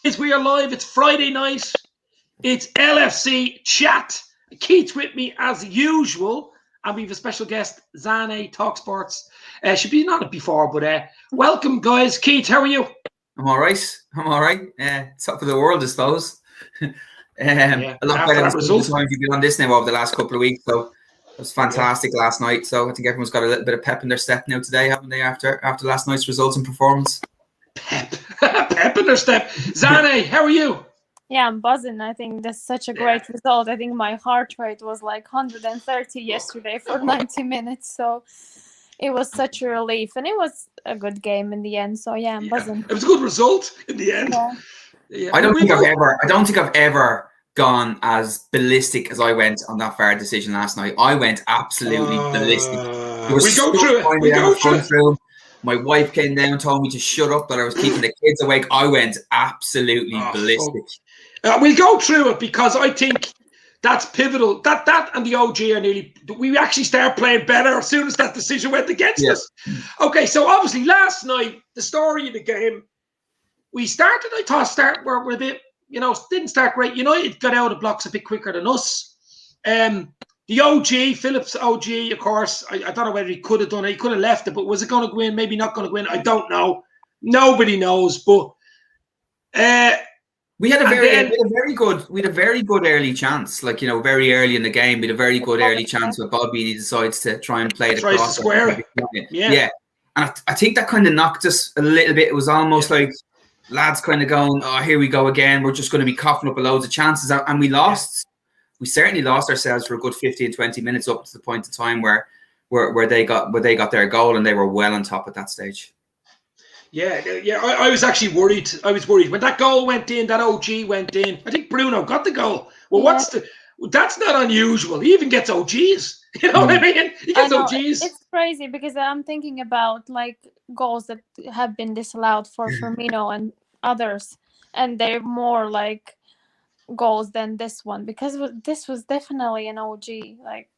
We are live. It's Friday night. It's LFC chat. Keith's with me as usual, and we have a special guest, ZANE, Talk Sports. Should be on it before, but welcome, guys. Keith, how are you? I'm all right. Top of the world, I suppose. A lot better than the times you've been on this now over the last couple of weeks. So it was fantastic last night. So I think everyone's got a little bit of pep in their step now today, haven't they? After last night's results and performance. Pep in their step. ZANE, how are you? Yeah, I'm buzzing. I think that's such a great result. I think my heart rate was like 130 yesterday for 90 minutes. So it was such a relief. And it was a good game in the end. So yeah, I'm buzzing. It was a good result in the end. Yeah. I don't think I've ever gone as ballistic as I went on that VAR decision last night. I went absolutely ballistic. We go through it. My wife came down and told me to shut up, that I was keeping the kids awake. I went absolutely ballistic. We'll go through it because I think that's pivotal. That and the OG are nearly... We actually start playing better as soon as that decision went against us. Okay, so obviously last night, the story of the game, we started, I thought, we're a bit, didn't start great. United got out of the blocks a bit quicker than us. The OG, Phillips OG, of course, I don't know whether he could have done it. He could have left it, but was it going to go in? Maybe not going to go in. I don't know. Nobody knows. But we had a very good early chance. Like, very early in the game, we had a very good early chance where Bobby decides to try and play the cross. To square it. Yeah. And I think that kind of knocked us a little bit. It was almost like lads kind of going, oh, here we go again. We're just going to be coughing up loads of chances. And we lost. We certainly lost ourselves for a good 15, 20 minutes up to the point of time where they got their goal and they were well on top at that stage. Yeah. I was actually worried. I was worried when that goal went in. That OG went in. I think Bruno got the goal. Well, that's not unusual. He even gets OGs. You know what I mean? He gets OGs. It's crazy because I'm thinking about like goals that have been disallowed for Firmino and others, and they're more like goals than this one, because this was definitely an OG. Like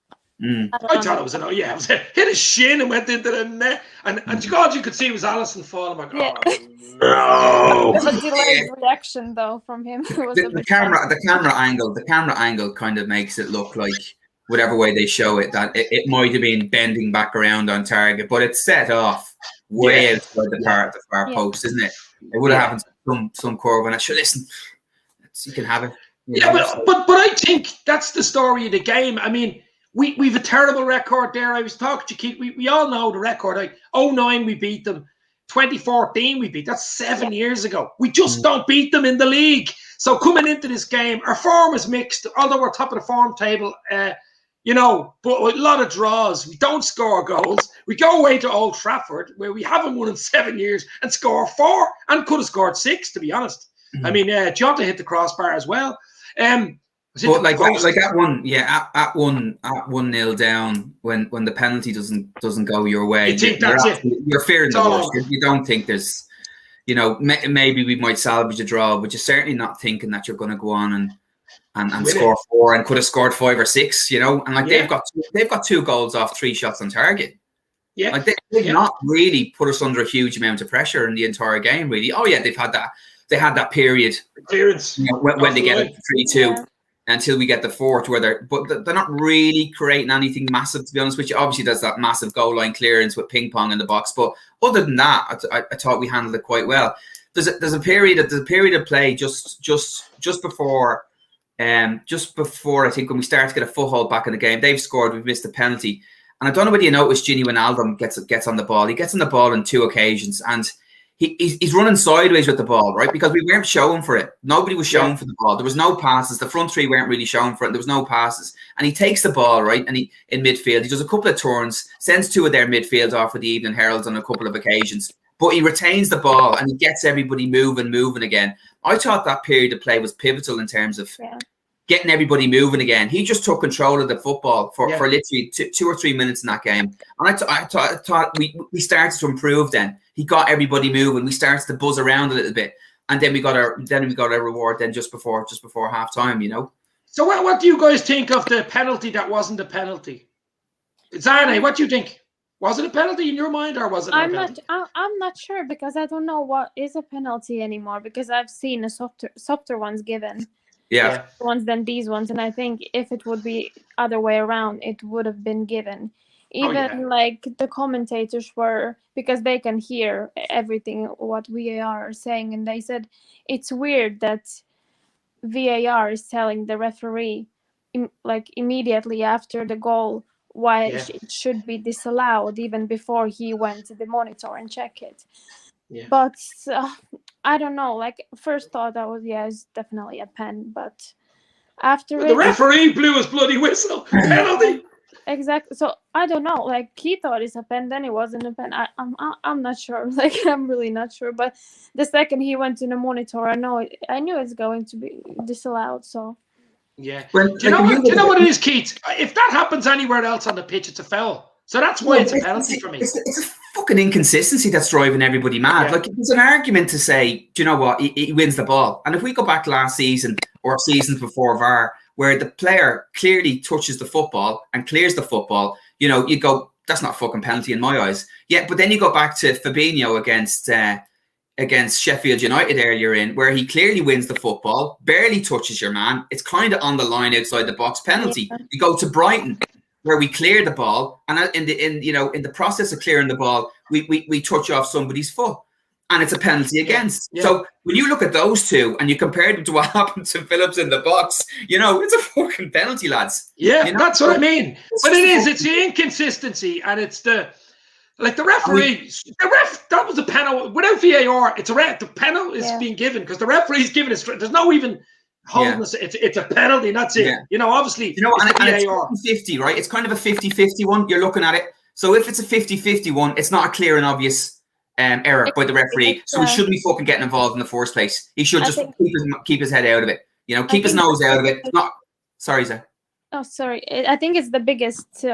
I thought it was an it was hit his shin and went into the net, and God, you could see it was Alisson falling. Like, no. It was a delayed reaction though from him. The camera angle kind of makes it look like, whatever way they show it, that it might have been bending back around on target, but it's set off way outside the far post, isn't it? It would have happened some curve, and I should listen. You can have it. But I think that's the story of the game. I mean, we've a terrible record there. I was talking to Keith. We all know the record. Like 2009 we beat them. 2014 we beat. That's 7 years ago. We just don't beat them in the league. So coming into this game, our form is mixed. Although we're top of the form table, but a lot of draws. We don't score goals. We go away to Old Trafford, where we haven't won in 7 years, and score 4, and could have scored 6, to be honest. I mean, Jota hit the crossbar as well. But like at 1-0 down, when the penalty doesn't go your way, you're fearing the worst. You don't think there's, maybe we might salvage a draw, but you're certainly not thinking that you're going to go on and score 4, and could have scored 5 or 6. And like they've got 2 goals off 3 shots on target. Yeah, like they've not really put us under a huge amount of pressure in the entire game. Really, they've had that. They had that period clearance when they get it 3-2 until we get the 4th, where they're not really creating anything massive, to be honest with you. Obviously, there's that massive goal line clearance with ping pong in the box, but other than that, I thought we handled it quite well. There's a period of play just before I think when we start to get a foothold back in the game. They've scored, we've missed a penalty, and I don't know whether you noticed Gini Wijnaldum gets on the ball. He gets on the ball on 2 occasions, and he's running sideways with the ball, right? Because we weren't showing for it. Nobody was showing for the ball. There was no passes. The front 3 weren't really showing for it. There was no passes. And he takes the ball, right? And in midfield, he does a couple of turns, sends 2 of their midfield off for the Evening Herald on a couple of occasions. But he retains the ball and he gets everybody moving again. I thought that period of play was pivotal in terms of getting everybody moving again. He just took control of the football for literally 2 or 3 minutes in that game. And I thought we started to improve then. He got everybody moving. We started to buzz around a little bit, and then we got our reward then just before half time. So what do you guys think of the penalty that wasn't a penalty? ZANE, what do you think? Was it a penalty in your mind, or was it not a penalty? I'm not sure, because I don't know what is a penalty anymore, because I've seen a softer ones given. Yeah. Ones than these ones, and I think if it would be other way around, it would have been given. Even like the commentators were, because they can hear everything what VAR are saying, and they said it's weird that VAR is telling the referee like immediately after the goal why it should be disallowed, even before he went to the monitor and check it. Yeah. But I don't know. Like, first thought I was, it's definitely a pen, but after the referee blew his bloody whistle. Penalty. Exactly. So I don't know. Like, he thought it's a pen, then it wasn't a pen. I'm not sure. Like, I'm really not sure. But the second he went to the monitor, I knew it's going to be disallowed. So. Yeah. Do you know what it is, Keith? If that happens anywhere else on the pitch, it's a foul. So that's why it's a penalty for me. It's a fucking inconsistency that's driving everybody mad. Like, there's an argument to say, do you know what? He wins the ball. And if we go back last season or seasons before VAR, where the player clearly touches the football and clears the football, you know, you go, that's not a fucking penalty in my eyes. Yeah, but then you go back to Fabinho against Sheffield United earlier in, where he clearly wins the football, barely touches your man. It's kind of on the line outside the box, penalty. Yeah. You go to Brighton, where we clear the ball, and in the process of clearing the ball, we touch off somebody's foot, and it's a penalty against. Yeah. So when you look at those two and you compare them to what happened to Phillips in the box, you know, it's a fucking penalty, lads. Yeah, you know? That's what I mean. But it's the inconsistency, and it's the referee. The ref, that was a penalty. Without VAR, it's a red. The penalty is being given because the referee's giving it. There's no even holding us. It's a penalty, and that's it. Yeah. You know, obviously, and it's 50-50, right? It's kind of a 50-50 one. You're looking at it. So if it's a 50-50 one, it's not a clear and obvious error by the referee. So he shouldn't be fucking getting involved in the first place. He should just keep his head out of it. You know, keep his nose out of it. Not sorry, Zach. Oh, sorry. I think it's the biggest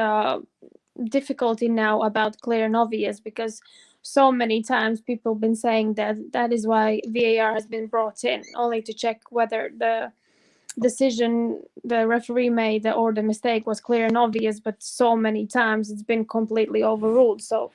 difficulty now about clear and obvious, because so many times people have been saying that is why VAR has been brought in, only to check whether the decision the referee made or the mistake was clear and obvious, but so many times it's been completely overruled. So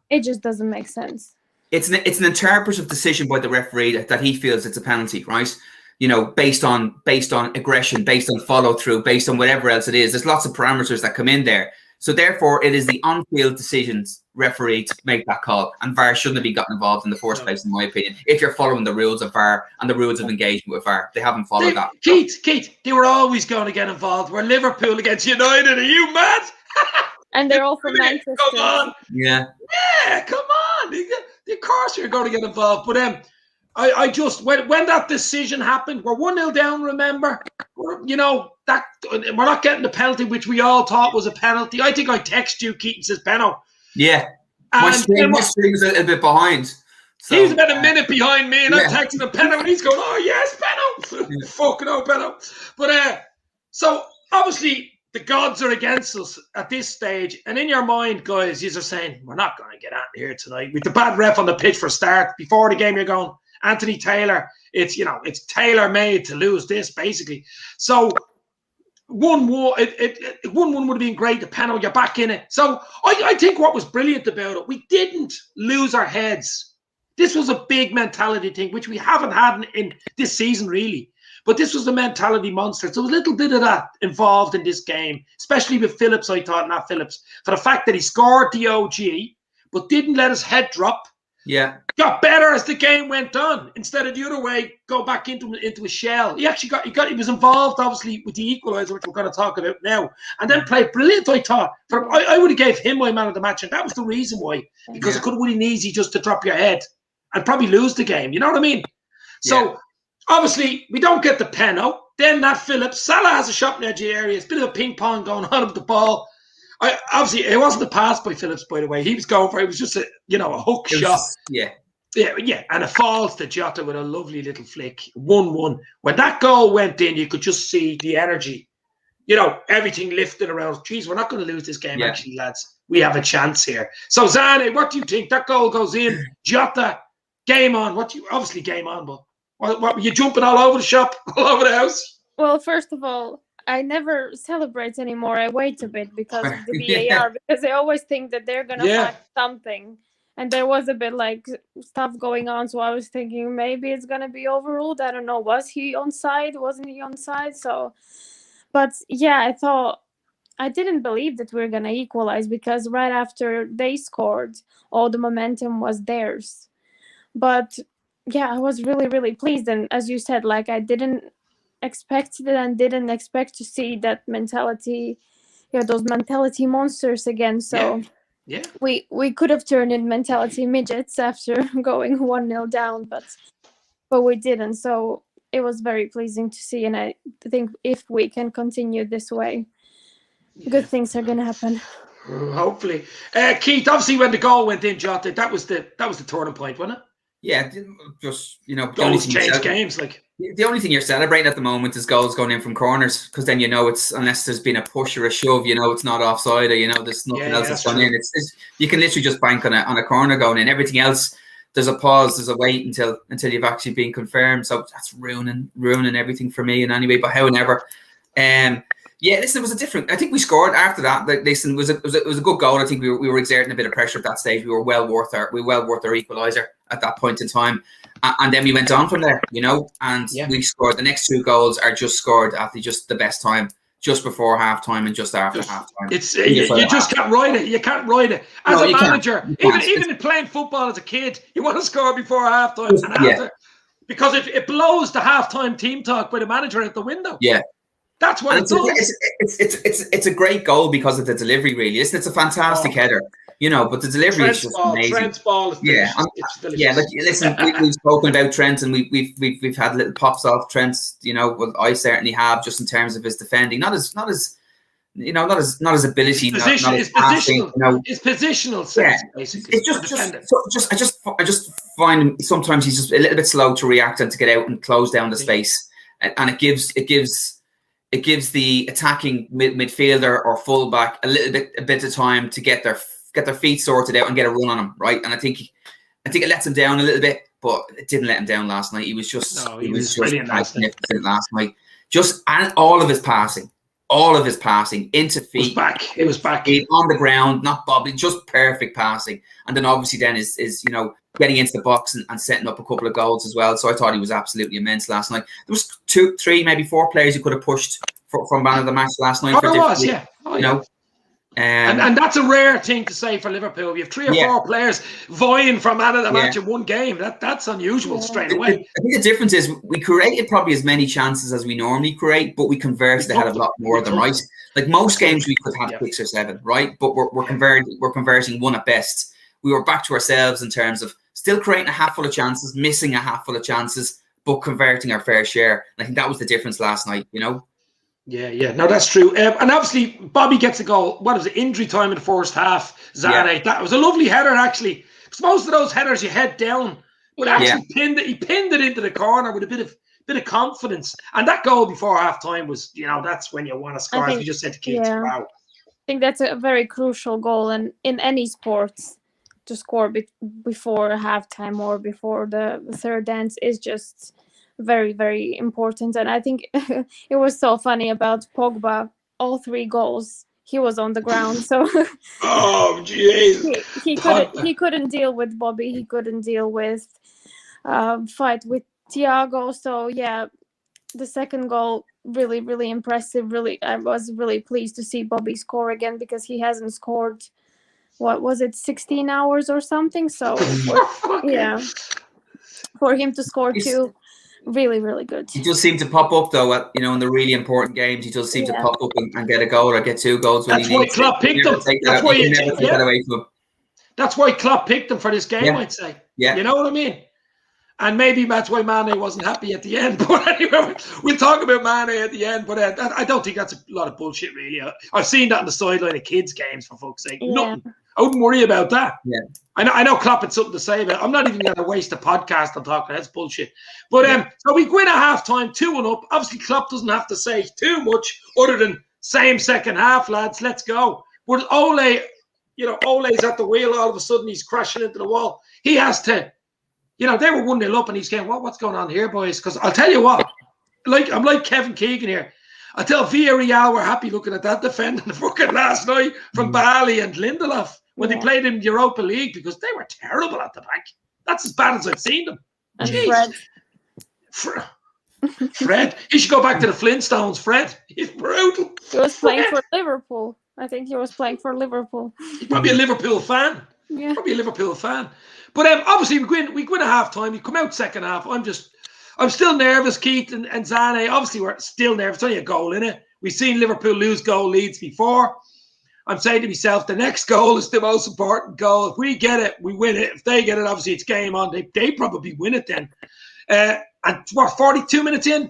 it just doesn't make sense. It's an interpretive decision by the referee that he feels it's a penalty, right? You know, based on aggression, based on follow through, based on whatever else it is. There's lots of parameters that come in there. So therefore, it is the on-field decisions referee to make that call, and VAR shouldn't have been gotten involved in the first place, in my opinion. If you're following the rules of VAR and the rules of engagement with VAR, they haven't followed that. Keith, they were always going to get involved. We're Liverpool against United. Are you mad? And they're all from Manchester. Come on. Yeah, come on. Of course you're going to get involved. But I just, when that decision happened, we're 1-0 down, remember? We're not getting the penalty, which we all thought was a penalty. I think I text you, Keaton says penalty. Yeah. My stream was a bit behind. So, he's about a minute behind me, and I'm texting a penalty, and he's going, oh, yes, penalty. Fucking oh, penalty. But, so, obviously, the gods are against us at this stage. And in your mind, guys, you're saying, we're not going to get out here tonight. With the bad ref on the pitch for a start, before the game, you're going, Anthony Taylor, it's tailor-made to lose this, basically. So 1-1 would have been great. The penalty, you're back in it. So I think what was brilliant about it, we didn't lose our heads. This was a big mentality thing, which we haven't had in this season, really. But this was the mentality monster. So a little bit of that involved in this game, especially with Phillips, I thought, not Phillips, for the fact that he scored the OG, but didn't let his head drop. Yeah, got better as the game went on. Instead of the other way, go back into a shell. He actually he was involved, obviously, with the equaliser, which we're going to talk about now, and then played brilliant. I thought. I would have gave him my man of the match, and that was the reason why, because it could have been easy just to drop your head and probably lose the game. You know what I mean? So obviously we don't get the penalty. Then that Phillips, Salah has a shot in the edge of the area. It's a bit of a ping pong going on with the ball. Obviously, it wasn't a pass by Phillips, by the way. He was going for it. It was just a hook shot. Yeah, and it falls to Jota with a lovely little flick. 1-1. When that goal went in, you could just see the energy. Everything lifted around. Geez, we're not going to lose this game, actually, lads. We have a chance here. So, Zane, what do you think? That goal goes in. Jota, game on. Obviously game on, but what were you jumping all over the shop, all over the house? Well, first of all, I never celebrate anymore. I wait a bit because of the Yeah. VAR, because I always think that they're gonna find something. And there was a bit like stuff going on, so I was thinking maybe it's gonna be overruled. I don't know. Was he onside? Wasn't he onside? So, but yeah, I didn't believe that we were gonna equalize, because right after they scored, all the momentum was theirs. But yeah, I was really, really pleased. And as you said, like, I didn't expect it and didn't expect to see that mentality, those mentality monsters again. So yeah. We could have turned in mentality midgets after going 1-0 down, but we didn't. So it was very pleasing to see, and I think if we can continue this way, good things are gonna happen. Hopefully. Keith, obviously when the goal went in, Jota, that was the turning point, wasn't it? Yeah, just goals change games. Like, the only thing you're celebrating at the moment is goals going in from corners, because then it's, unless there's been a push or a shove, it's not offside, or there's nothing else that's gone in. It's you can literally just bank on a corner going in. Everything else, there's a pause, there's a wait until you've actually been confirmed. So that's ruining everything for me in any way. But however, yeah, listen, it was a different. I think we scored after that. Listen, it was a good goal. I think we were exerting a bit of pressure at that stage. We were well worth our equaliser at that point in time, and then we went on from there. And we scored. The next two goals are just scored at just the best time, just before half time and just after half time. It's you just can't ride it. You can't ride it as a manager. Even in playing football as a kid, you want to score before half time and after, because it blows the half time team talk by the manager out the window. Yeah. That's what it does. It's a great goal because of the delivery. Really, it's a fantastic header, but the delivery is just amazing. Trent's ball is delicious. It's delicious. Yeah. Like, listen, we've spoken about Trent, and we've had little pops off Trent's. Well, I certainly have, just in terms of his defending, not his ability, his positional sense, basically. It's I just find sometimes he's just a little bit slow to react and to get out and close down the space, and it gives the attacking midfielder or fullback a bit of time to get their feet sorted out and get a run on him, right? And I think it lets him down a little bit, but it didn't let him down last night. He was just brilliant magnificent last night. And all of his passing into feet. It was back on the ground, not bobbling, just perfect passing. And then obviously then is getting into the box and setting up a couple of goals as well. So I thought he was absolutely immense last night. There was 2, 3, maybe 4 players who could have pushed from man of the match last night. And that's a rare thing to say for Liverpool. You have 3 or 4 players vying for man of the match in one game. That's unusual straight away. I think the difference is we created probably as many chances as we normally create, but we converted ahead of a lot more of them, right? Like most games we could have 6 or 7, right? But we're converting 1 at best. We were back to ourselves in terms of still creating a hatful of chances, missing a hatful of chances, but converting our fair share. And I think that was the difference last night, Yeah. No, that's true. And obviously, Bobby gets a goal. What was it? Injury time in the first half. ZANE. That was a lovely header, actually. Because most of those headers you head down, but actually he pinned it into the corner with a bit of confidence. And that goal before half time was, that's when you want to score. As we just said to kids, wow. I think that's a very crucial goal, and in any sports, to score before halftime or before the third dance is just very, very important. And I think it was so funny about Pogba. All 3 goals, he was on the ground. So oh jeez, he couldn't deal with Bobby. He couldn't deal with fight with Thiago. So yeah, the second goal, really, really impressive. Really, I was really pleased to see Bobby score again, because he hasn't scored. What was it, 16 hours or something? So for him to score 2. Really, really good. He does seem to pop up though, in the really important games. He does seem to pop up and get a goal or get 2 goals when he needs. That's why Klopp picked him. That's why you never take that away from him. That's why Klopp picked him for this game, I'd say. Yeah. You know what I mean? And maybe that's why Mane wasn't happy at the end. But anyway, we'll talk about Mane at the end. But I don't think that's a lot of bullshit, really. I've seen that on the sideline of kids' games, for fuck's sake. Nothing. I wouldn't worry about that. Yeah. I know Klopp had something to say about it. I'm not even going to waste a podcast on talking. That's bullshit. But so we win at halftime, 2-1 up. Obviously, Klopp doesn't have to say too much other than same second half, lads. Let's go. But Ole's at the wheel. All of a sudden, he's crashing into the wall. He has to. They were 1-0 up, and he's going, what's going on here, boys? Because I'll tell you what, I'm like Kevin Keegan here. I tell Villarreal were happy looking at that defending the fucking last night from Bali and Lindelof when they played in Europa League because they were terrible at the back. That's as bad as I've seen them. And Jeez. Fred. He should go back to the Flintstones, Fred. He's brutal. He was playing for Liverpool. I think he was playing for Liverpool. He's probably a Liverpool fan. Yeah. Probably a Liverpool fan. But obviously we win at half time. We come out second half. I'm still nervous, Keith and Zane. Obviously, we're still nervous. It's only a goal in it. We've seen Liverpool lose goal leads before. I'm saying to myself, the next goal is the most important goal. If we get it, we win it. If they get it, obviously it's game on. They probably win it then. And what, 42 minutes in?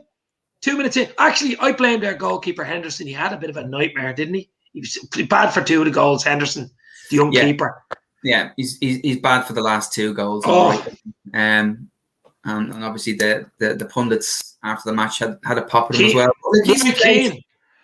2 minutes in. Actually, I blame their goalkeeper, Henderson. He had a bit of a nightmare, didn't he? He was bad for 2 of the goals, Henderson, the young keeper. Yeah, he's bad for the last 2 goals. And obviously the pundits after the match had a pop at him as well.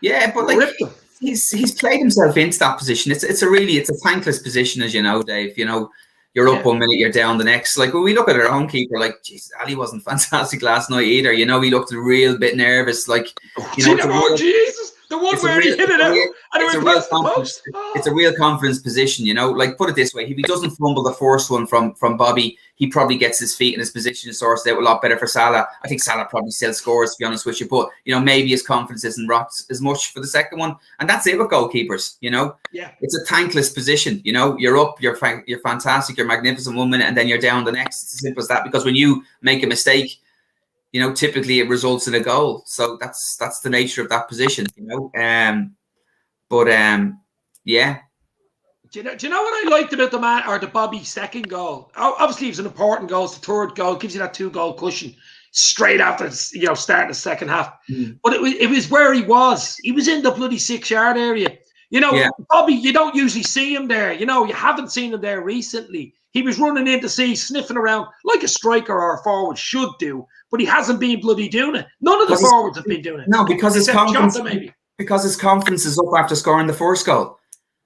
Yeah, but like he's played himself into that position. It's a thankless position, as you know, Dave. You know, you're up 1 minute, you're down the next. Like when we look at our own keeper, like Jesus, Ali wasn't fantastic last night either. You know, he looked a real bit nervous. Like Jesus. The one where he hit it out and it went past the post. It's a real confidence position, you know. Like, put it this way, if he doesn't fumble the first one from Bobby, he probably gets his feet in his position sorted out a lot better for Salah. I think Salah probably still scores, to be honest with you. But, you know, maybe his confidence isn't rocked as much for the second one. And that's it with goalkeepers, you know. Yeah. It's a thankless position, you know. You're up, you're fantastic, you're magnificent 1 minute, and then you're down the next. It's as simple as that. Because when you make a mistake, you know, typically it results in a goal. So that's the nature of that position, you know. Yeah. Do you know what I liked about the Bobby second goal? Obviously, it was an important goal. It's the third goal. Gives you that 2-goal cushion straight after, you know, starting the second half. But it was where he was. He was in the bloody 6-yard area. You know, Bobby, you don't usually see him there. You know, you haven't seen him there recently. He was running in to see, sniffing around like a striker or a forward should do. But he hasn't been bloody doing it. None of the forwards have been doing it. No, because his confidence, Jota, because his confidence is up after scoring the first goal.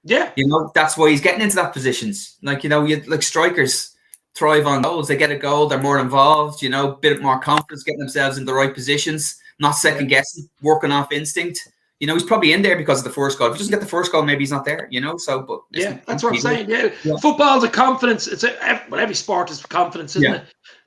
Yeah. You know, that's why he's getting into that positions. Like, you know, like strikers thrive on goals. They get a goal, they're more involved, you know, a bit more confidence, getting themselves in the right positions, not second guessing, working off instinct. You know, he's probably in there because of the first goal. If he doesn't get the first goal, maybe he's not there, you know. So, but yeah, that's what I'm saying. Yeah. Football's a confidence. Every sport is confidence, isn't it?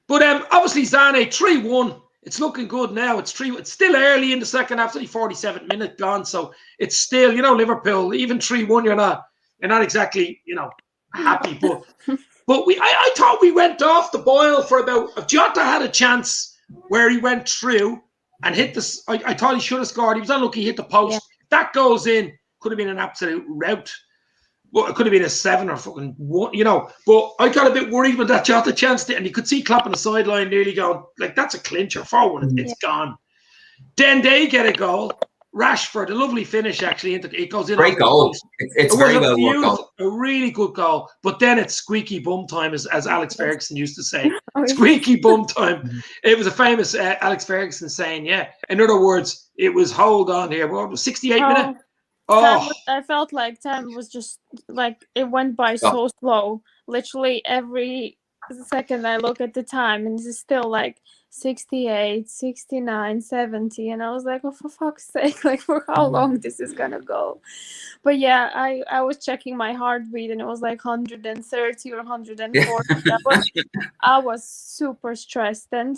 But obviously, Zane 3-1. It's looking good now. It's still early in the second half. It's only 47 minutes gone, so it's still, you know, Liverpool. Even 3-1, you're not exactly, you know, happy. But I thought we went off the boil for about. Jota had a chance where he went through and hit this. I thought he should have scored. He was unlucky. He hit the post. If that goes in, could have been an absolute rout. Well, it could have been a 7 or fucking 1, you know. But I got a bit worried when that Jota chance did, and you could see Klopp on the sideline nearly going, like, that's a clincher forward. It's gone. Then they get a goal. Rashford, a lovely finish, actually. It goes in. Great goal. It's very well worked goal. A really good goal. But then it's squeaky bum time, as Alex Ferguson used to say. Squeaky bum time. It was a famous Alex Ferguson saying, in other words, it was hold on here. What was 68 minutes? I felt like time was just like it went by so slow. Literally every second I look at the time and it's still like 68, 69, 70. And I was like, oh, for fuck's sake, like for how long this is going to go? But yeah, I was checking my heartbeat and it was like 130 or 140. I was super stressed. And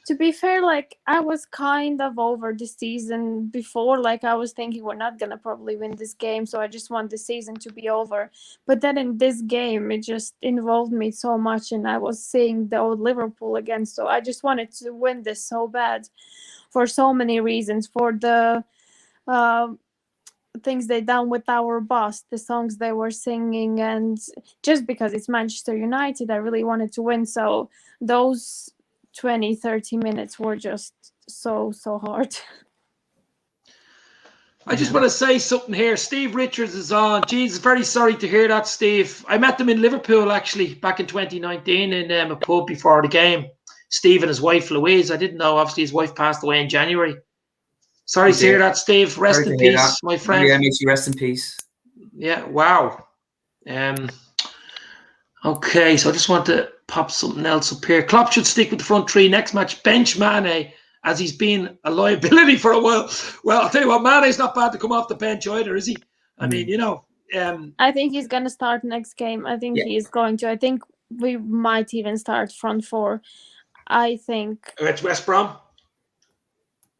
to be fair, like I was kind of over the season before. Like I was thinking we're not gonna probably win this game, so I just want the season to be over. But then in this game, it just involved me so much, and I was seeing the old Liverpool again. So I just wanted to win this so bad, for so many reasons. For the things they done with our boss, the songs they were singing, and just because it's Manchester United, I really wanted to win. So those 20-30 minutes were just so hard. I just want to say something here. Steve Richards is on. Jeez, very sorry to hear that, Steve. I met them in Liverpool, actually, back in 2019 in a pub before the game. Steve and his wife, Louise. I didn't know, obviously, his wife passed away in January. Sorry to hear that, Steve. Rest in peace, my friend. Yeah, makes you rest in peace. Yeah, wow. Okay, so I just want to pop something else up here. Klopp should stick with the front three. Next match, bench Mane as he's been a liability for a while. Well, I'll tell you what, Mane's not bad to come off the bench either, is he? I mean, you know. I think he's going to start next game. I think he is going to. I think we might even start front four. I think. It's West Brom?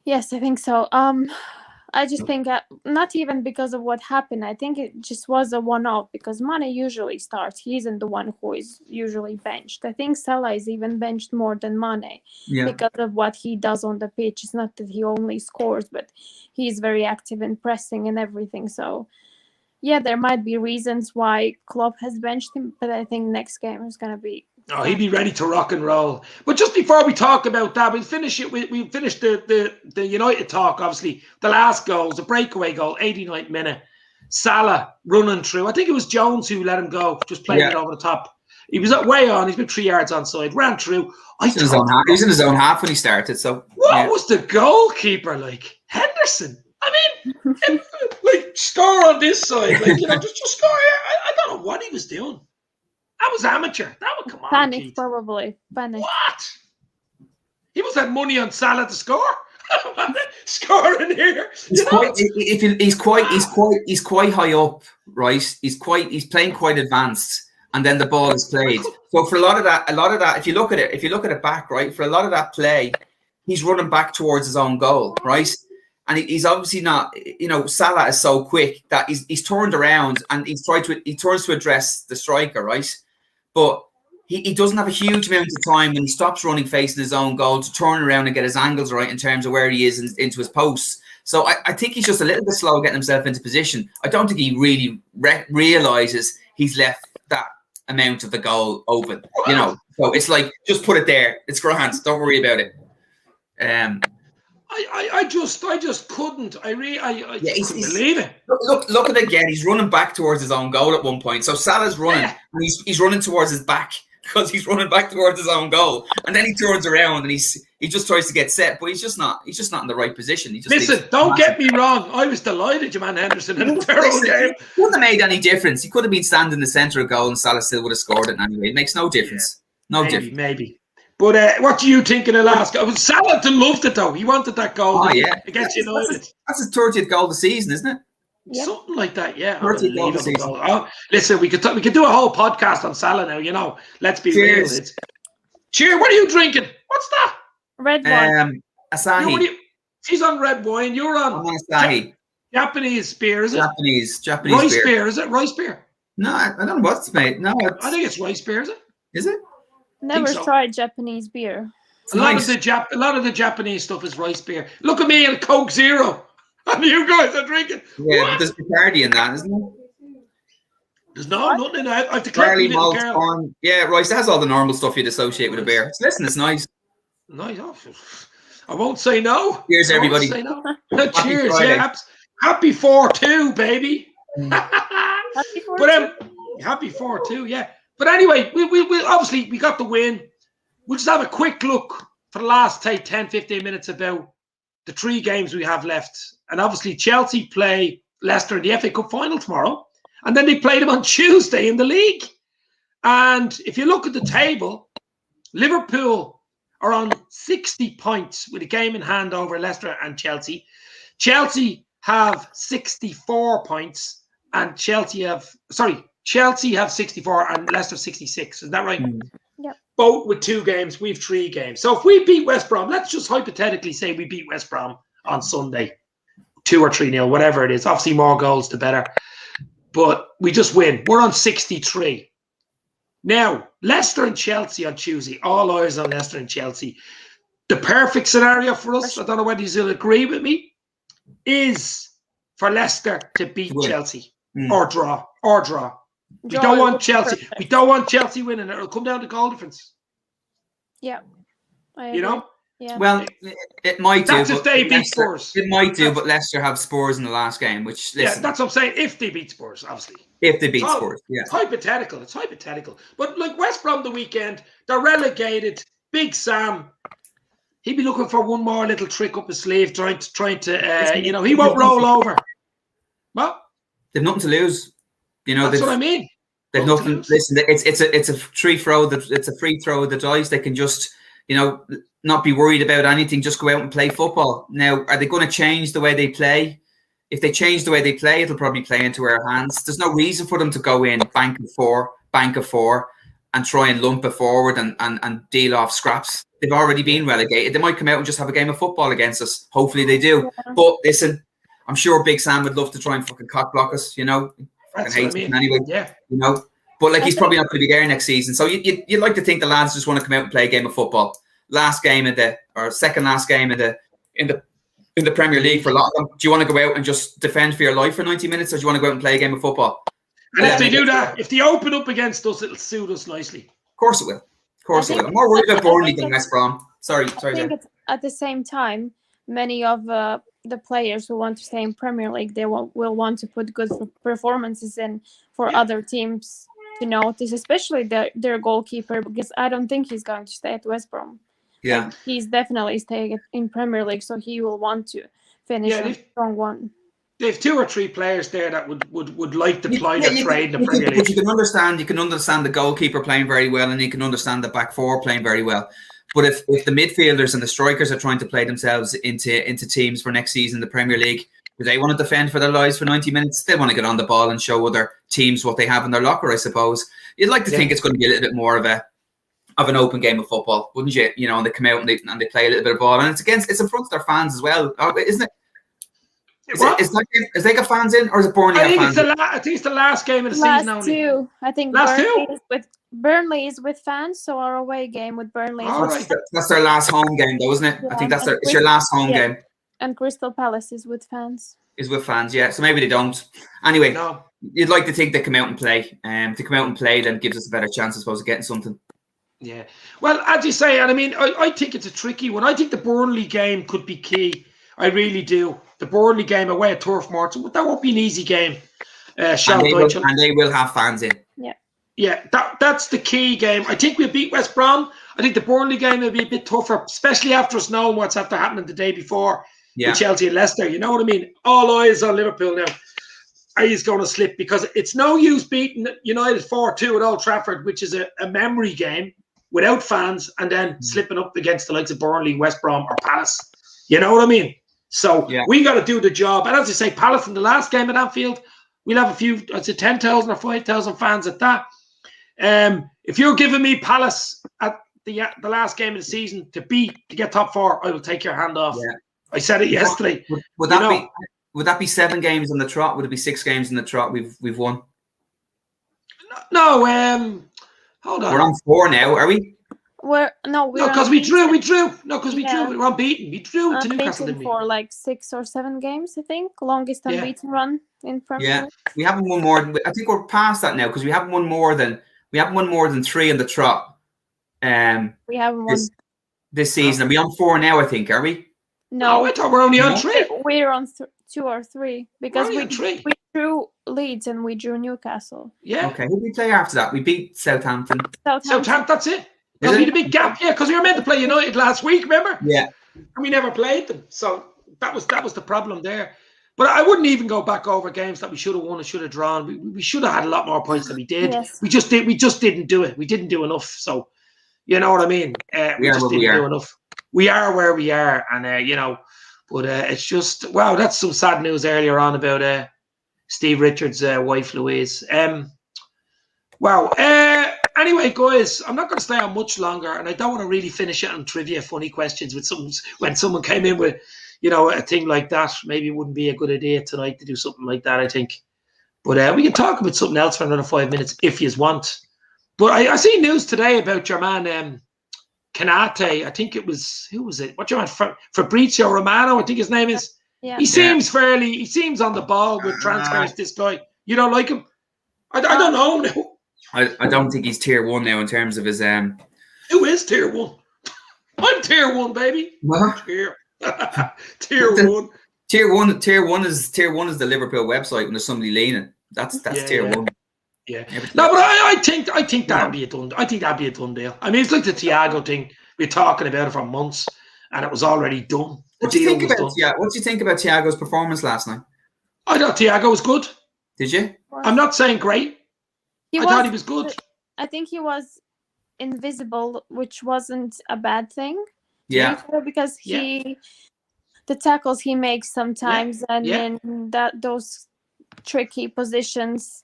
Yes, I think so. I just think not even because of what happened. I think it just was a one-off because Mane usually starts. He isn't the one who is usually benched. I think Salah is even benched more than Mane because of what he does on the pitch. It's not that he only scores, but he's very active in pressing and everything. So, yeah, there might be reasons why Klopp has benched him, but I think next game is going to be... Oh, he'd be ready to rock and roll. But just before we talk about that, we'll finish it. We finished the United talk, obviously. The last goal was a breakaway goal, 89th minute. Salah running through. I think it was Jones who let him go, just playing it over the top. He was way on. He's been 3 yards onside. Ran through. He was in his own half when he started. So what was the goalkeeper like? Henderson. I mean, like score on this side, like just score. I don't know what he was doing. That was amateur. That would come on. Panic, probably. Panic. What? He must have money on Salah to score. Scoring here. He's quite high up, right? He's playing quite advanced, and then the ball is played. So for a lot of that, if you look at it back, right, for a lot of that play, he's running back towards his own goal, right? And he's obviously not, Salah is so quick that he's turned around and he turns to address the striker, right? But he doesn't have a huge amount of time when he stops running facing his own goal to turn around and get his angles right in terms of where he is into his posts. So I think he's just a little bit slow getting himself into position. I don't think he really realizes he's left that amount of the goal open, So it's like, just put it there. It's grand. Don't worry about it. I just couldn't. I couldn't believe it. Look at it again. He's running back towards his own goal at one point. So Salah's running, and he's running towards his back because he's running back towards his own goal. And then he turns around and he just tries to get set, but he's just not in the right position. Listen, don't get me wrong. I was delighted, Jaman Henderson, in a terrible game. It wouldn't have made any difference. He could have been standing in the centre of goal, and Salah still would have scored it anyway. It makes no difference. Difference. Maybe. But what do you think in the last goal? Salah loved it, though. He wanted that goal against United. That's his 30th goal of the season, isn't it? Yep. Something like that, yeah. 30th goal of the season. Oh, listen, we could do a whole podcast on Salah now, Let's be real. Cheers. What are you drinking? What's that? Red wine. Asahi. She's on red wine. You're on Asahi. Japanese beer, is it? Japanese rice beer. Is it rice beer? No, I don't know what's made. No, I think it's rice beer, is it? Is it? Never tried Japanese beer. A lot of the Japanese stuff is rice beer. Look at me and Coke Zero. And you guys are drinking. Yeah, but there's Bacardi in that, isn't there? There's nothing in that. I've declared barley malt, corn. Yeah, rice. It has all the normal stuff you'd associate with a beer. Listen, it's nice. Nice. I won't say no. Cheers, everybody. Say no. Cheers. Yeah. Happy 4-2, baby. Happy 4-2. But happy 4-2, yeah. But anyway, we obviously we got the win. We'll just have a quick look for the last 10-15 minutes about the 3 games we have left. And obviously Chelsea play Leicester in the FA Cup final tomorrow. And then they play them on Tuesday in the league. And if you look at the table, Liverpool are on 60 points with a game in hand over Leicester and Chelsea. Chelsea have 64 points and Chelsea have 64 and Leicester 66. Is that right? Yep. Both with 2 games. We have 3 games. So if we beat West Brom, let's just hypothetically say we beat West Brom on Sunday, 2 or 3-0, whatever it is. Obviously, more goals, the better. But we just win. We're on 63. Now, Leicester and Chelsea on Tuesday. All eyes on Leicester and Chelsea. The perfect scenario for us, I don't know whether you'll agree with me, is for Leicester to beat Chelsea or draw. We don't want Chelsea. Perfect. We don't want Chelsea winning. It'll come down to goal difference. Yeah. Yeah. Well, it might do. That's if they beat Spurs. It might do, but Leicester have Spurs in the last game, which, listen, that's what I'm saying. If they beat Spurs, obviously. If they beat Spurs, yeah. It's hypothetical. But like West Brom the weekend, they're relegated. Big Sam, he'd be looking for one more little trick up his sleeve, trying to he won't roll over. What? They've nothing to lose. That's what I mean. They've nothing. Listen, it's a free throw. It's a free throw of the dice. They can just not be worried about anything, just go out and play football. Now, are they going to change the way they play? If they change the way they play, it'll probably play into our hands. There's no reason for them to go in, bank of four, and try and lump it forward and deal off scraps. They've already been relegated. They might come out and just have a game of football against us. Hopefully they do. Yeah. But listen, I'm sure Big Sam would love to try and fucking cock block us, That's what I mean. Anyway, yeah. But like he's probably not going to be there next season. So you'd like to think the lads just want to come out and play a game of football. Second last game in the Premier League for a lot of them. Do you want to go out and just defend for your life for 90 minutes, or do you want to go out and play a game of football? And if they do that, if they open up against us, it'll suit us nicely. Of course it will. Of course it will. I'm more worried about Burnley than West Brom. Sorry. I think it's, at the same time, many of the players who want to stay in Premier League, they will want to put good performances in for other teams to notice, especially their goalkeeper, because I don't think he's going to stay at West Brom. Yeah, he's definitely staying in Premier League, so he will want to finish a strong one. They have 2 or 3 players there that would like to ply their trade in the Premier League. But you can understand the goalkeeper playing very well, and you can understand the back 4 playing very well. But if the midfielders and the strikers are trying to play themselves into teams for next season in the Premier League, do they want to defend for their lives for 90 minutes? They want to get on the ball and show other teams what they have in their locker, I suppose. You'd like to think it's going to be a little bit more of an open game of football, wouldn't you? And they come out and they play a little bit of ball, and it's in front of their fans as well, isn't it? Is they got fans in, or is it Burnley? I think it's the last game of the season only. 2. I think Burnley is with fans, so our away game with Burnley. That's their last home game, though, isn't it? Yeah. I think it's your last home game. And Crystal Palace is with fans. Yeah. So maybe they don't. Anyway, you'd like to think they come out and play. To come out and play then gives us a better chance, I suppose, of getting something. Yeah. Well, as you say, and I mean, I think it's a tricky one. I think the Burnley game could be key. I really do. The Burnley game away at Turf Moor, that won't be an easy game. And they will have fans in. Yeah. Yeah, that's the key game. I think we'll beat West Brom. I think the Burnley game will be a bit tougher, especially after us knowing what's after happening the day before with Chelsea and Leicester. You know what I mean? All eyes on Liverpool now. He's going to slip, because it's no use beating United 4-2 at Old Trafford, which is a memory game without fans, and then slipping up against the likes of Burnley, West Brom, or Palace. You know what I mean? So we got to do the job. And as I say, Palace in the last game at Anfield, we'll have a few, I'd say 10,000 or 5,000 fans at that. If you're giving me Palace at the last game of the season to get top 4, I will take your hand off. Yeah. I said it yesterday. Would that be 7 games in the trot? Would it be 6 games in the trot we've won? No, hold on. We're on 4 now, are we? Because we drew. No, because we drew. We're unbeaten. We drew to Newcastle, didn't we? For like 6 or 7 games, I think. Longest unbeaten run in Premier League. Yeah, we haven't won more. I think we're past that now, because we haven't won more than 3 in the trot. We haven't won this season. Are we on 4 now? I think. Are we? No, I thought we're only on 3. We're on 2 or 3, because we drew Leeds and we drew Newcastle. Yeah. Okay. Who did we play after that? We beat Southampton. Southampton. That's it. We had a big gap, because we were meant to play United last week, remember? Yeah. And we never played them. So that was the problem there. But I wouldn't even go back over games that we should have won and should have drawn. We should have had a lot more points than we did. Yes. We just didn't do it. We didn't do enough. So you know what I mean? We just didn't do enough. We are where we are, and but it's just that's some sad news earlier on about Steve Richards' wife Louise. Anyway, guys, I'm not going to stay on much longer, and I don't want to really finish it on trivia, funny questions with when someone came in with, a thing like that. Maybe it wouldn't be a good idea tonight to do something like that, I think. But we can talk about something else for another 5 minutes if you want. But I see news today about your man Canate. I think it was, who was it? What's your man? Fabrizio Romano, I think his name is. Yeah. He seems on the ball with transfers, this guy. You don't like him? I don't know now. I don't think he's tier 1 now in terms of his Who is tier 1? I'm tier 1, baby. What? Tier 1. Tier one is the Liverpool website when there's somebody leaning. That's tier 1. Yeah. No, but I think that'd be a done. I think that'd be a done deal. I mean, it's like the Thiago thing. We're talking about it for months, and it was already done. What do you think about Thiago's performance last night? I thought Thiago was good. Did you? I'm not saying great. I thought he was good. I think he was invisible, which wasn't a bad thing. Yeah. Because the tackles he makes sometimes, and in those tricky positions,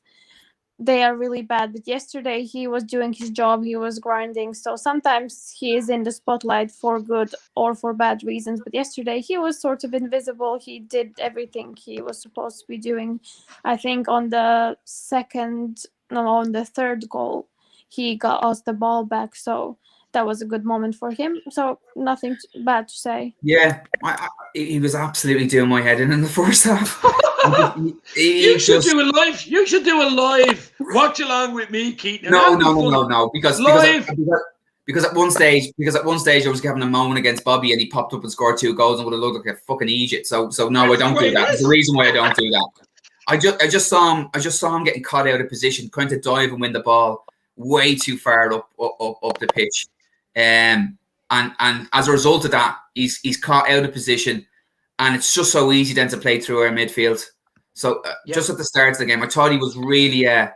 they are really bad. But yesterday he was doing his job, he was grinding. So sometimes he is in the spotlight for good or for bad reasons. But yesterday he was sort of invisible. He did everything he was supposed to be doing. I think on the third goal, he got us the ball back. So that was a good moment for him. So nothing bad to say. Yeah, he was absolutely doing my head in the first half. You should do a live. Watch along with me, Keaton. No. Because at one stage I was having a moan against Bobby, and he popped up and scored 2 goals and would have looked like a fucking idiot. So no, I don't do that. There's a reason why I don't do that. I just saw him getting caught out of position, trying to dive and win the ball way too far up the pitch. And as a result of that, he's caught out of position, and it's just so easy then to play through our midfield. So just at the start of the game, I thought he was really. I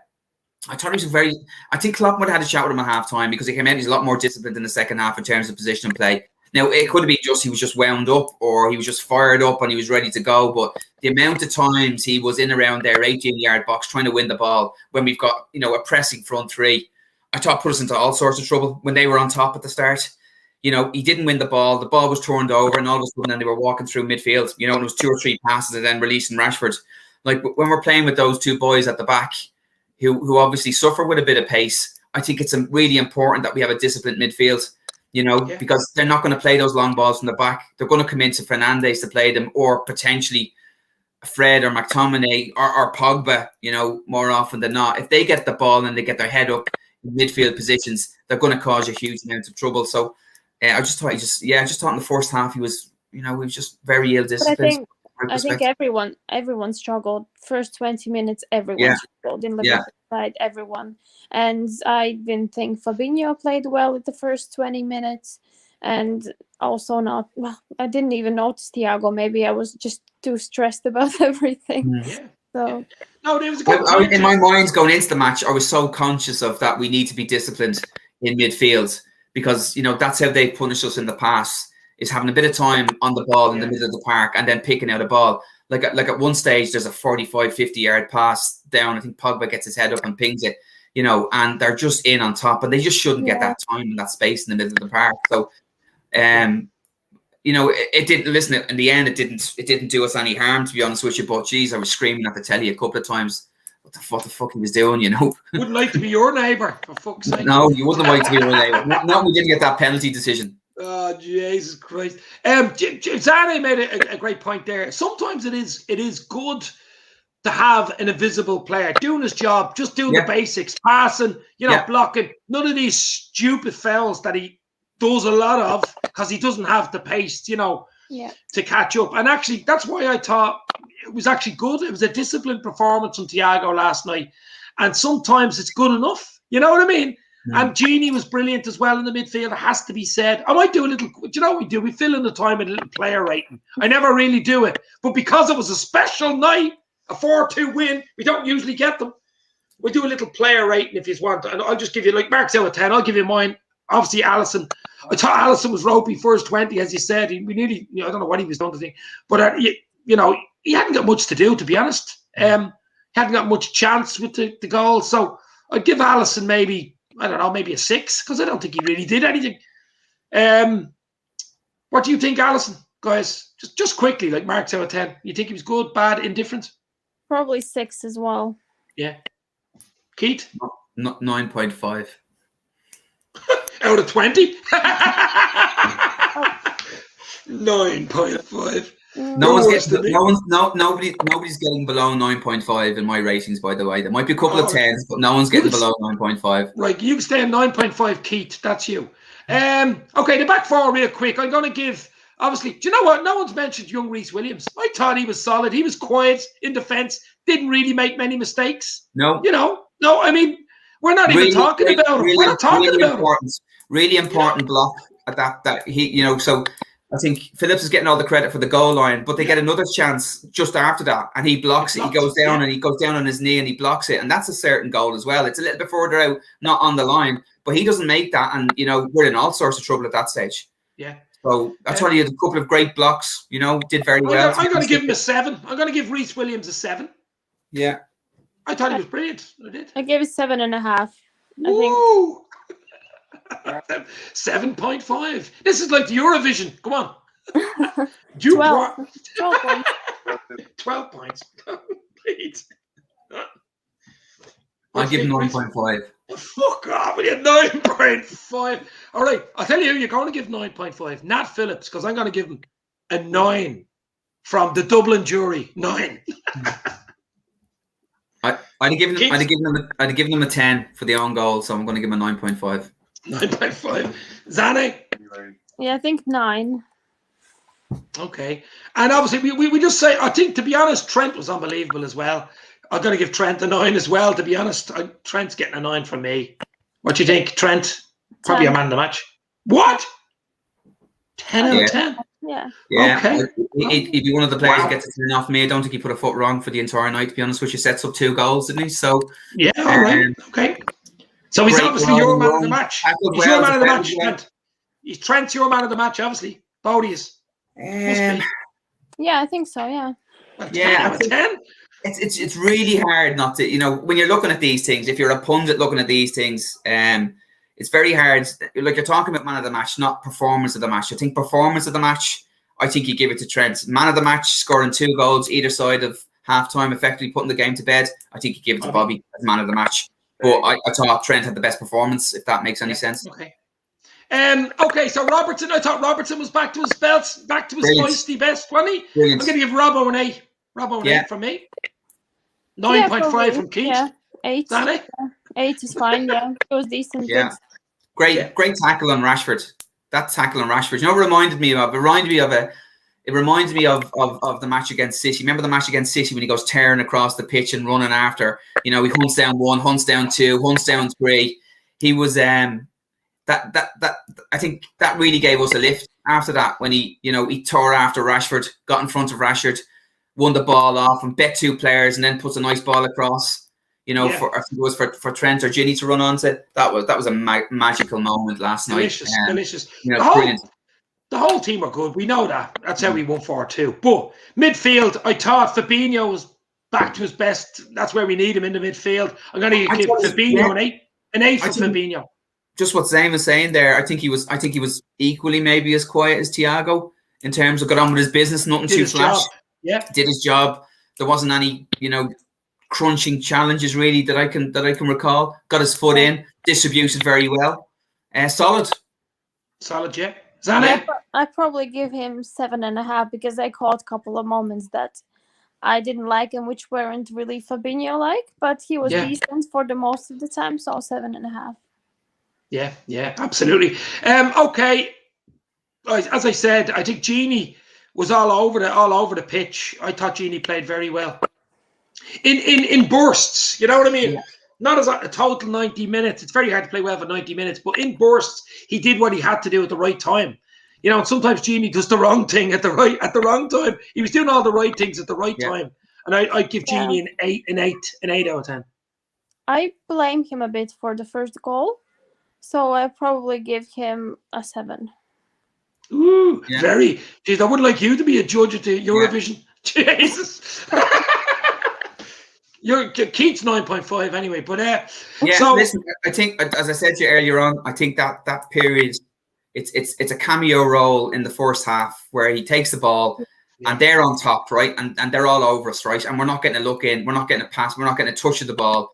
think Klopp might have had a chat with him at half time, because he came out. He's a lot more disciplined in the second half in terms of position and play. Now it could have been he was just wound up, or he was just fired up and he was ready to go. But the amount of times he was in around their 18-yard box trying to win the ball when we've got a pressing front three, I thought put us into all sorts of trouble when they were on top at the start. He didn't win the ball. The ball was turned over, and all of a sudden then they were walking through midfield. And it was 2 or 3 passes and then releasing Rashford. Like when we're playing with those 2 boys at the back, who obviously suffer with a bit of pace, I think it's really important that we have a disciplined midfield. Because they're not going to play those long balls from the back. They're going to come into Fernandes to play them, or potentially Fred or McTominay or Pogba. More often than not, if they get the ball and they get their head up in midfield positions, they're going to cause a huge amount of trouble. So I just thought in the first half he was just very ill disciplined. I think everyone struggled. First 20 minutes, everyone struggled in Liverpool side, everyone. And I didn't think Fabinho played well at the first 20 minutes. And also I didn't even notice Thiago. Maybe I was just too stressed about everything. Yeah. So no, there was a good in my mind going into the match, I was so conscious of that we need to be disciplined in midfield, because that's how they punished us in the past, is having a bit of time on the ball in the middle of the park and then picking out a ball. Like at one stage, there's a 45-50-yard pass down. I think Pogba gets his head up and pings it, and they're just in on top, and they just shouldn't get that time and that space in the middle of the park. So, it didn't. Listen, in the end, it didn't do us any harm, to be honest with you. But geez, I was screaming at the telly a couple of times. What the fuck he was doing, Wouldn't like to be your neighbour, for fuck's sake. No, you wouldn't like to be your neighbour. No, we didn't get that penalty decision. Oh, Jesus Christ. ZANE made a great point there. Sometimes it is good to have an invisible player doing his job, just doing the basics, passing, blocking. None of these stupid fouls that he does a lot of, because he doesn't have the pace, to catch up. And actually, that's why I thought it was actually good. It was a disciplined performance from Thiago last night. And sometimes it's good enough. You know what I mean? And Genie was brilliant as well in the midfield. It has to be said. I might do a little. Do you know what we do? We fill in the time with a little player rating. I never really do it, but because it was a special night, a 4-2 win, we don't usually get them. We do a little player rating if you want, and I'll just give you like Mark's out of 10. I'll give you mine. Obviously, Alisson. I thought Alisson was ropey first 20, as you said. We nearly. I don't know what he was doing to think, but he hadn't got much to do, to be honest. Hadn't got much chance with the goal, so I'd give Alisson maybe. I don't know, maybe a 6, because I don't think he really did anything. What do you think, Alisson, guys? Just quickly, like Mark's out of 10. You think he was good, bad, indifferent? Probably 6 as well. Yeah. Keith? 9.5. Out of 20? 9.5. Nobody's getting below 9.5 in my ratings, by the way. There might be a couple of 10s, but no one's getting below 9.5. Right, you can stay at 9.5, Keith. That's you. Okay, the back four real quick. I'm going to give, obviously, do you know what? No one's mentioned young Reece Williams. I thought he was solid. He was quiet in defence. Didn't really make many mistakes. No. No, I mean, we're not even talking about him. We're not talking about him. Really important block at that he, so I think Phillips is getting all the credit for the goal line, but they get another chance just after that, and he blocks it. He goes down and he goes down on his knee and he blocks it, and that's a certain goal as well. It's a little bit further out, not on the line, but he doesn't make that, and we're in all sorts of trouble at that stage. Yeah. So that's why he had a couple of great blocks. Did very well. I'm going to give him a 7. I'm going to give Reece Williams a 7. Yeah. I thought he was brilliant. I did. I gave it 7.5. Woo! 7.5. This is like the Eurovision. Come on. 12 points. 12 points. Please. I'll give him 9.5. Fuck off. We had 9.5. All right. I'll tell you who you're going to give 9.5. Nat Phillips, because I'm going to give him a 9 from the Dublin jury. 9. I'd have given them a 10 for the own goal, so I'm going to give him a 9.5. 9.5. Zane? Yeah, I think 9. Okay. And obviously, we just say, I think, to be honest, Trent was unbelievable as well. I'm going to give Trent a 9 as well, to be honest. Trent's getting a 9 from me. What do you think, Trent? Probably 10. A man of the match. What? 10 out of 10? Yeah. Yeah. Okay. He'd be one of the players who gets a 10 off me. I don't think he put a foot wrong for the entire night, to be honest, which he sets up 2 goals, didn't he? So yeah, all right. Okay. So he's obviously your man of the match. He's your man of the match, Trent. Trent's your man of the match, obviously. Bodie's. Yeah, I think so, yeah. Well, 10 out of 10? It's really hard not to, when you're looking at these things, if you're a pundit looking at these things, it's very hard. Like, you're talking about man of the match, not performance of the match. I think performance of the match, I think you give it to Trent. Man of the match, scoring 2 goals either side of half-time, effectively putting the game to bed. I think you give it to Bobby as man of the match. But I thought Trent had the best performance, if that makes any sense. Okay. Okay, so Robertson, I thought Robertson was back to his belts, back to his feisty best, wasn't he? Brilliant. I'm going to give Robbo an 8. Robbo an 8 from me. 9.5 from Keith. Yeah, 8. Zane? Yeah. 8 is fine, yeah. It was decent. Yeah. Great tackle on Rashford. That tackle on Rashford. It reminded me of the match against City. Remember the match against City when he goes tearing across the pitch and running after, he hunts down 1, hunts down 2, hunts down 3. He was that I think that really gave us a lift after that when he tore after Rashford, got in front of Rashford, won the ball off and bet 2 players and then puts a nice ball across. For Trent or Ginny to run onto. That was a magical moment last night. Delicious. Brilliant. The whole team are good. We know that. That's how we won 4-2. But midfield, I thought Fabinho was back to his best. That's where we need him in the midfield. I'm going to give Fabinho an 8 for Fabinho. Just what Zane was saying there. I think he was equally maybe as quiet as Thiago in terms of got on with his business. Nothing too flash. Yeah, did his job. There wasn't any crunching challenges really that I can recall. Got his foot in, distributed very well. Solid, yeah. Zane? I probably give him 7.5 because I caught a couple of moments that I didn't like and which weren't really Fabinho like, but he was decent for the most of the time, so 7.5. Yeah, absolutely. Okay, as I said, I think Gini was all over the pitch. I thought Gini played very well. In bursts, you know what I mean? Yeah. Not as a total 90 minutes. It's very hard to play well for 90 minutes, but in bursts, he did what he had to do at the right time. And sometimes Gini does the wrong thing at the wrong time. He was doing all the right things at the right time. And I give Gini an 8 out of 10. I blame him a bit for the first goal. So I probably give him a 7. Ooh, very. Geez, I would like you to be a judge at the Eurovision. Yeah. Jesus. Keith's 9.5 anyway, but so listen, I think, as I said to you earlier on, I think that period, it's a cameo role in the first half where he takes the ball and they're on top, right, and they're all over us, right, and we're not getting a look in, we're not getting a pass, we're not getting a touch of the ball,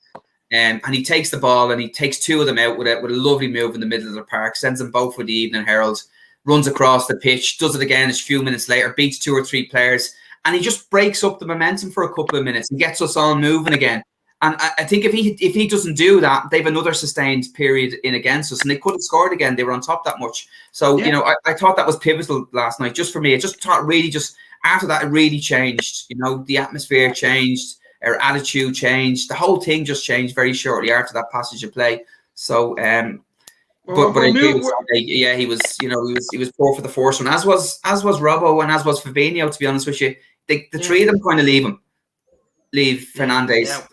and he takes the ball and he takes 2 of them out with a lovely move in the middle of the park, sends them both with the Evening Herald, runs across the pitch, does it again a few minutes later, beats 2 or 3 players. And he just breaks up the momentum for a couple of minutes and gets us all moving again. And I think if he doesn't do that, they have another sustained period in against us, and they could have scored again. They were on top that much. So I thought that was pivotal last night. Just for me, it just thought really just after that it really changed. The atmosphere changed, our attitude changed, the whole thing just changed very shortly after that passage of play. So but I agree with Sunday. He was poor for the first one, as was Robbo and as was Fabinho. To be honest with you, the 3 of them kind of leave him. leave Fernandes.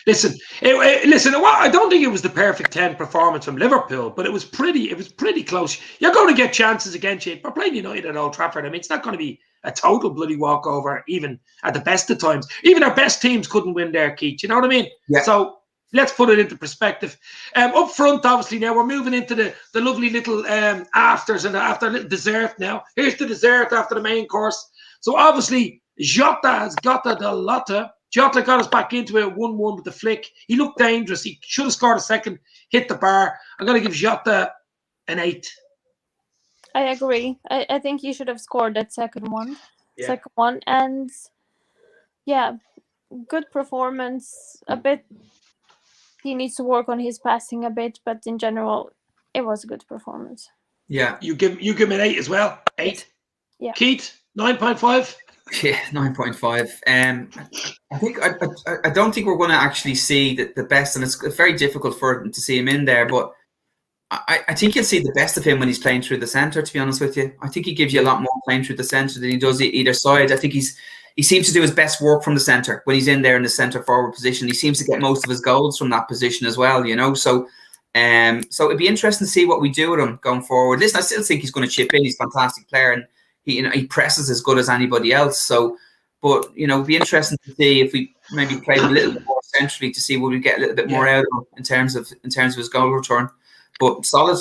Listen. I don't think it was the perfect 10 performance from Liverpool, but it was pretty close. You're going to get chances against you. We're playing United at Old Trafford. I mean, it's not going to be a total bloody walkover, even at the best of times. Even our best teams couldn't win there, Keith. You know what I mean? Yeah. So let's put it into perspective. Up front, obviously, now we're moving into the lovely little afters and after a little dessert now. Here's the dessert after the main course. So obviously, Jota has got the Lotta. Jota got us back into it 1-1 with the flick. He looked dangerous. He should have scored a second, hit the bar. I'm going to give Jota an 8. I agree. I think he should have scored that second one. And yeah, good performance. A bit, he needs to work on his passing a bit, but in general, it was a good performance. Yeah. You give him an 8 as well? 8? Yeah. Keith, 9.5? Yeah, 9.5. I don't think we're going to actually see the best, and it's very difficult for him to see him in there, but I think you'll see the best of him when he's playing through the centre, to be honest with you. I think he gives you a lot more playing through the centre than he does either side. I think he seems to do his best work from the centre when he's in there in the centre forward position. He seems to get most of his goals from that position as well, you know. So it'd be interesting to see what we do with him going forward. Listen, I still think he's going to chip in. He's a fantastic player, and he presses as good as anybody else. So, but it'd be interesting to see if we maybe play a little bit more centrally to see will we get a little bit more out of him in terms of his goal return. But solid,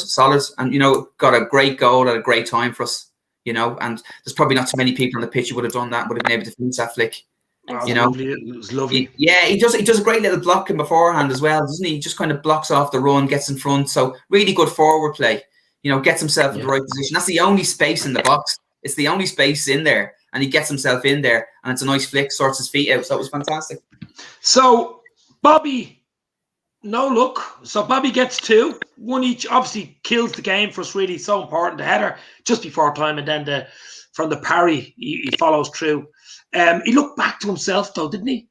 and got a great goal at a great time for us. And there's probably not too many people on the pitch who would have done that, would have been able to finish that flick. It was lovely. He does a great little blocking beforehand as well, doesn't he? He just kind of blocks off the run, gets in front. So really good forward play. Gets himself in the right position. That's the only space in the box. It's the only space in there, and he gets himself in there, and it's a nice flick, sorts his feet out. So it was fantastic. So Bobby. No look. So Bobby gets 2. 1 each. Obviously kills the game for us, really. So important. The header just before time, and then from the parry, he follows through. He looked back to himself, though, didn't he?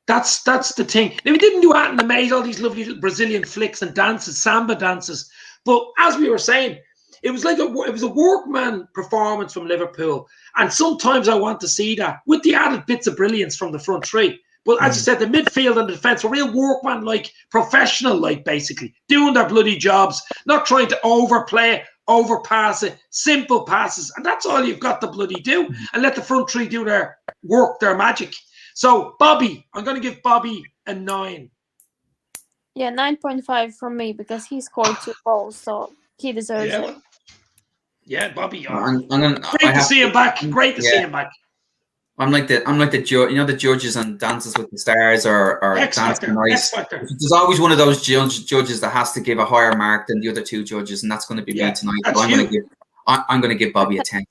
That's the thing. Now, he didn't do that in the maze, all these lovely little Brazilian flicks and dances, samba dances. But as we were saying, it was like it was a workman performance from Liverpool. And sometimes I want to see that with the added bits of brilliance from the front three. But as you said, the midfield and the defence were real workman-like, professional-like, basically, doing their bloody jobs, not trying to overplay, overpass it, simple passes. And that's all you've got to bloody do, and let the front three do their work, their magic. So, Bobby, I'm going to give Bobby a 9. Yeah, 9.5 from me, because he scored 2 goals, so he deserves it. Yeah, Bobby. Great to see him back. Great to see him back. I'm like the the judges on Dances with the Stars or Dancing Nice. There's always one of those judges that has to give a higher mark than the other 2 judges, and that's going to be me tonight. So I'm going to give Bobby a 10.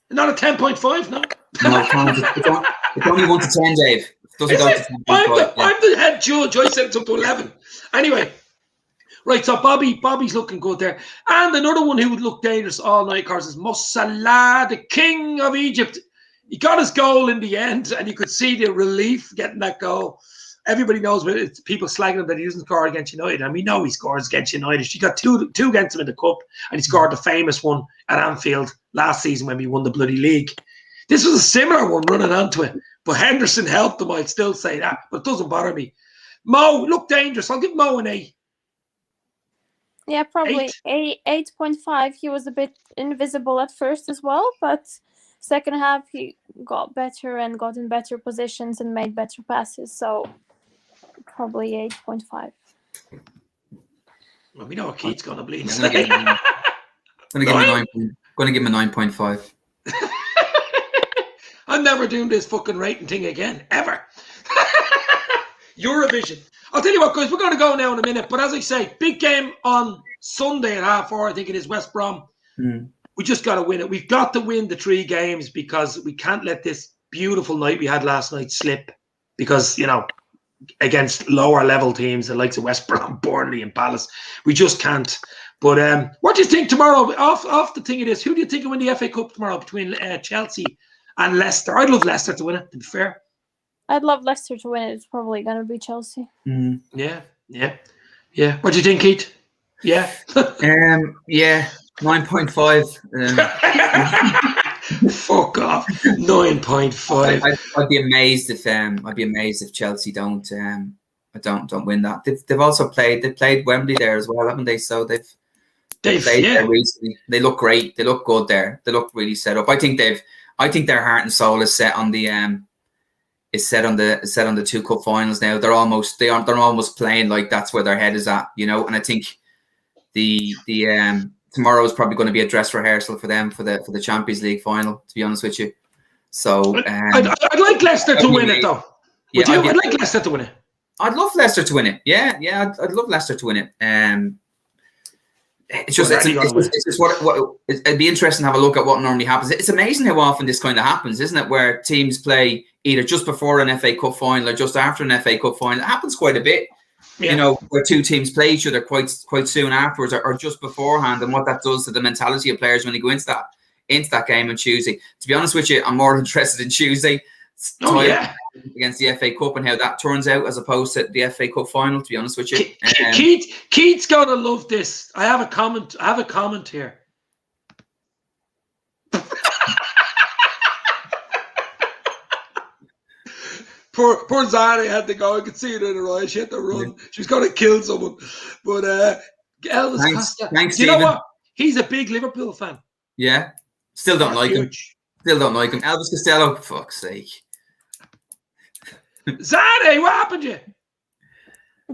Not a 10.5, no. No, it's only 1 to 10, Dave. It doesn't go to 10.5. I'm the head judge. I said it's up to 11. Anyway, right. So Bobby's looking good there, and another one who would look dangerous all night, of course, is Mo Salah, the king of Egypt. He got his goal in the end, and you could see the relief getting that goal. Everybody knows it's people slagging him that he doesn't score against United, and we know he scores against United. He got two against him in the cup, and he scored the famous one at Anfield last season when we won the bloody league. This was a similar one running onto it, but Henderson helped him. I'd still say that, but it doesn't bother me. Mo looked dangerous. I'll give Mo an 8. Yeah, probably 8.5. He was a bit invisible at first as well, but second half he got better and got in better positions and made better passes. So probably 8.5. Well, we know what Keith's gonna bleed. I'm gonna give him a 9.5. I'm never doing this fucking rating thing again, ever. Eurovision. I'll tell you what, guys, we're going to go now in a minute. But as I say, big game on Sunday at 4:30, I think it is, West Brom. We just got to win it. We've got to win the 3 games because we can't let this beautiful night we had last night slip. Because, against lower level teams, the likes of West Brom, Burnley and Palace, we just can't. But what do you think tomorrow? Off the thing it is, who do you think will win the FA Cup tomorrow between Chelsea and Leicester? I'd love Leicester to win it, to be fair. I'd love Leicester to win it. It's probably going to be Chelsea. Yeah. What do you think, Keith? Yeah. 9.5. Fuck off. 9.5. I'd be amazed if Chelsea don't win that. They've also played Wembley there as well, haven't they? So they've played there recently. They look great. They look good there. They look really set up. I think their heart and soul is set on the two cup finals now. They're almost playing like that's where their head is at, you know. And I think the tomorrow is probably going to be a dress rehearsal for them for the Champions League final, to be honest with you. So I'd like Leicester to win it though. Yeah, I'd like Leicester to win it. I'd love Leicester to win it. Yeah, I'd love Leicester to win it. It's just it'd be interesting to have a look at what normally happens. It's amazing how often this kind of happens, isn't it? Where teams play either just before an FA Cup final or just after an FA Cup final. It happens quite a bit. Yeah. You know, where two teams play each other quite soon afterwards or just beforehand, and what that does to the mentality of players when they go into that game on Tuesday. To be honest with you, I'm more interested in Tuesday against the FA Cup and how that turns out as opposed to the FA Cup final, to be honest with you. Keith's gonna love this. I have a comment here. Poor Zane had to go. I could see it in her eyes. She had to run. Yeah. She was going to kill someone. But Elvis Costello. Thanks, you know what? He's a big Liverpool fan. Yeah. Still don't like him. Elvis Costello, for fuck's sake. Zane, what happened to you?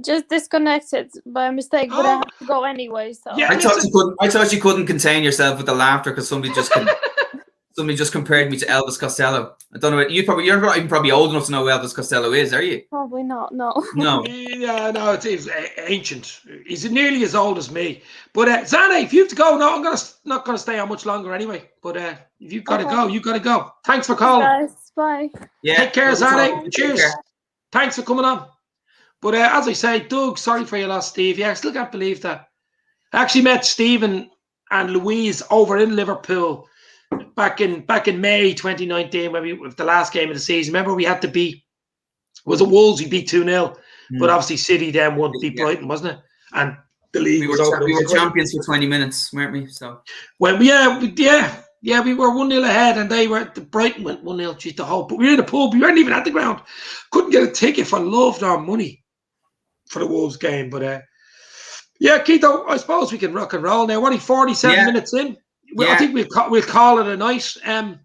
Just disconnected by mistake, but I have to go anyway. So yeah, I thought you couldn't contain yourself with the laughter because somebody just compared me to Elvis Costello. I don't know. You're not even probably old enough to know who Elvis Costello is, are you? Probably not. No. Yeah, no. It's ancient. He's nearly as old as me. But Zane, if you have to go, no, I'm not gonna stay on much longer anyway. But if you've got to go, you've got to go. Thanks for calling. Guys, bye. Yeah. Take care, Zane. Cheers. Thanks for coming on. But as I say, Doug, sorry for your loss, Steve. Yeah, I still can't believe that. I actually met Stephen and Louise over in Liverpool back in May 2019 when with the last game of the season. Remember we had to beat Wolves, we beat 2-0, but obviously City then won, beat Brighton, wasn't it? And the league was over. We were champions for 20 minutes, weren't we? So well, we were 1-0 ahead, and Brighton went 1-0. Geez, but we were in the pub. We weren't even at the ground. Couldn't get a ticket for love nor money for the Wolves game. But yeah, Keito, I suppose we can rock and roll now. We're only 47 minutes in. I think we'll call it a night. As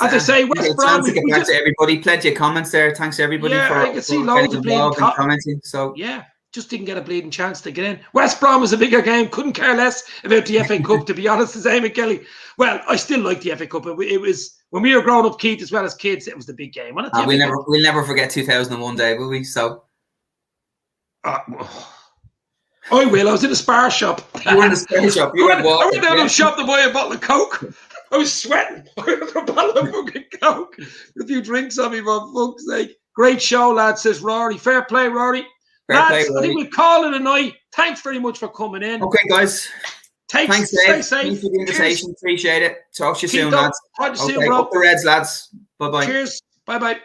I say, West Brom. To everybody, plenty of comments there. Thanks to everybody for I can see loads of bleeding commenting. So yeah, just didn't get a bleeding chance to get in. West Brom was a bigger game. Couldn't care less about the FA Cup, to be honest. The same with Kelly. Well, I still like the FA Cup. It was when we were growing up, Keith, as well as kids. It was the big game. We'll never forget 2001 day, will we? So. I will. I was in a spar shop. You were in a spar shop. I went down to the shop to buy a bottle of Coke. I was sweating. I went for a bottle of fucking Coke. A few drinks on me, for fuck's sake. Great show, lads, says Rory. Fair play, Rory. Lads, I think we'll call it a night. Thanks very much for coming in. Okay, guys. Thanks, Dave. stay safe. Thanks for the invitation. Appreciate it. Talk to you soon, Keep lads. Talk to you soon, bro. Up the Reds, lads. Bye-bye. Cheers. Bye-bye.